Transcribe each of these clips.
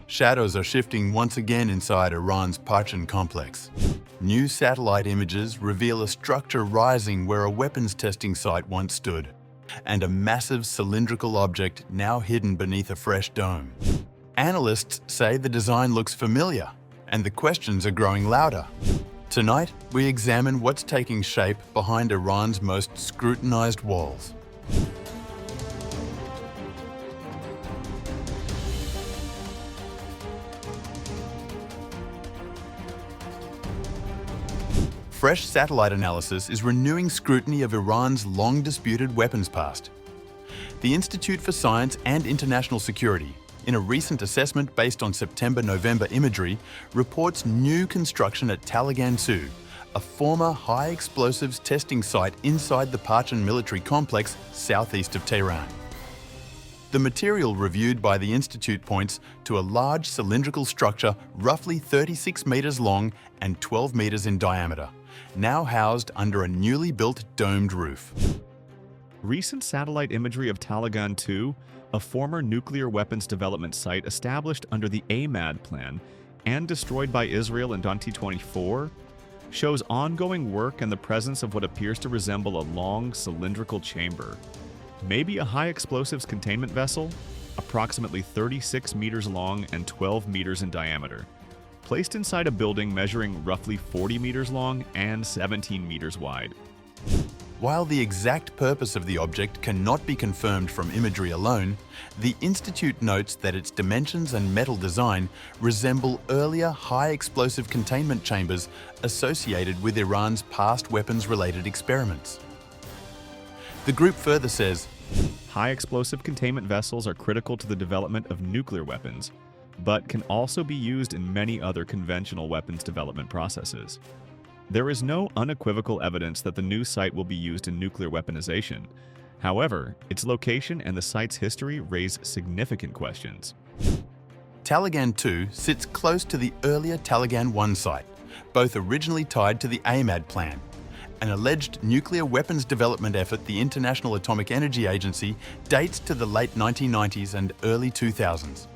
Shadows are shifting once again inside Iran's Parchin complex. New satellite images reveal a structure rising where a weapons testing site once stood, and a massive cylindrical object now hidden beneath a fresh dome. Analysts say the design looks familiar, and the questions are growing louder. Tonight, we examine what's taking shape behind Iran's most scrutinized walls. Fresh satellite analysis is renewing scrutiny of Iran's long-disputed weapons past. The Institute for Science and International Security, in a recent assessment based on September-November imagery, reports new construction at Taleghan 2, a former high explosives testing site inside the Parchin military complex southeast of Tehran. The material reviewed by the Institute points to a large cylindrical structure roughly 36 meters long and 12 meters in diameter, now housed under a newly built domed roof. Recent satellite imagery of Taleghan 2, a former nuclear weapons development site established under the AMAD plan and destroyed by Israel in 2024, shows ongoing work and the presence of what appears to resemble a long cylindrical chamber. Maybe a high explosives containment vessel, approximately 36 meters long and 12 meters in diameter, placed inside a building measuring roughly 40 meters long and 17 meters wide. While the exact purpose of the object cannot be confirmed from imagery alone, the Institute notes that its dimensions and metal design resemble earlier high explosive containment chambers associated with Iran's past weapons-related experiments. The group further says, high explosive containment vessels are critical to the development of nuclear weapons, but can also be used in many other conventional weapons development processes. There is no unequivocal evidence that the new site will be used in nuclear weaponization. However, its location and the site's history raise significant questions. Taleghan 2 sits close to the earlier Taleghan 1 site, both originally tied to the AMAD plan, an alleged nuclear weapons development effort the International Atomic Energy Agency dates to the late 1990s and early 2000s.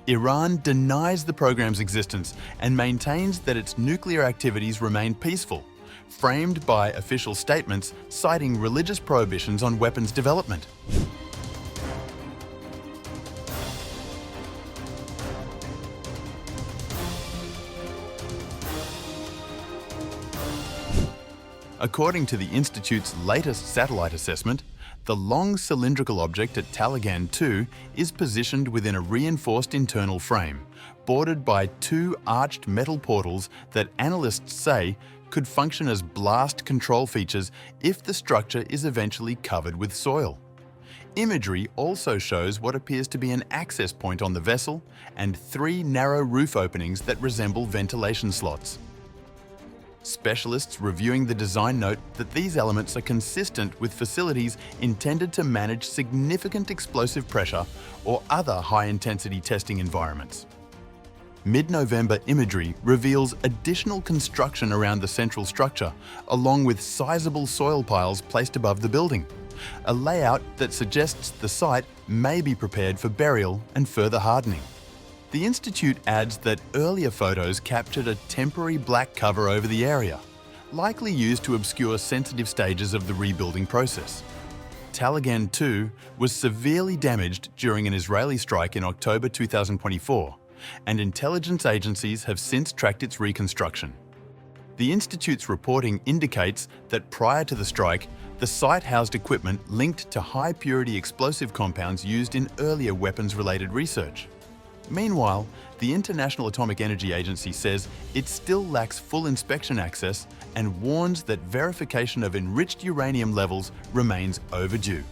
Iran denies the program's existence and maintains that its nuclear activities remain peaceful, framed by official statements citing religious prohibitions on weapons development. According to the Institute's latest satellite assessment, the long cylindrical object at Taleghan 2 is positioned within a reinforced internal frame, bordered by two arched metal portals that analysts say could function as blast control features if the structure is eventually covered with soil. Imagery also shows what appears to be an access point on the vessel and three narrow roof openings that resemble ventilation slots. Specialists reviewing the design note that these elements are consistent with facilities intended to manage significant explosive pressure or other high-intensity testing environments. Mid-November imagery reveals additional construction around the central structure, along with sizable soil piles placed above the building, a layout that suggests the site may be prepared for burial and further hardening. The Institute adds that earlier photos captured a temporary black cover over the area, likely used to obscure sensitive stages of the rebuilding process. Taleghan 2 was severely damaged during an Israeli strike in October 2024, and intelligence agencies have since tracked its reconstruction. The Institute's reporting indicates that prior to the strike, the site housed equipment linked to high-purity explosive compounds used in earlier weapons-related research. Meanwhile, the International Atomic Energy Agency says it still lacks full inspection access and warns that verification of enriched uranium levels remains overdue.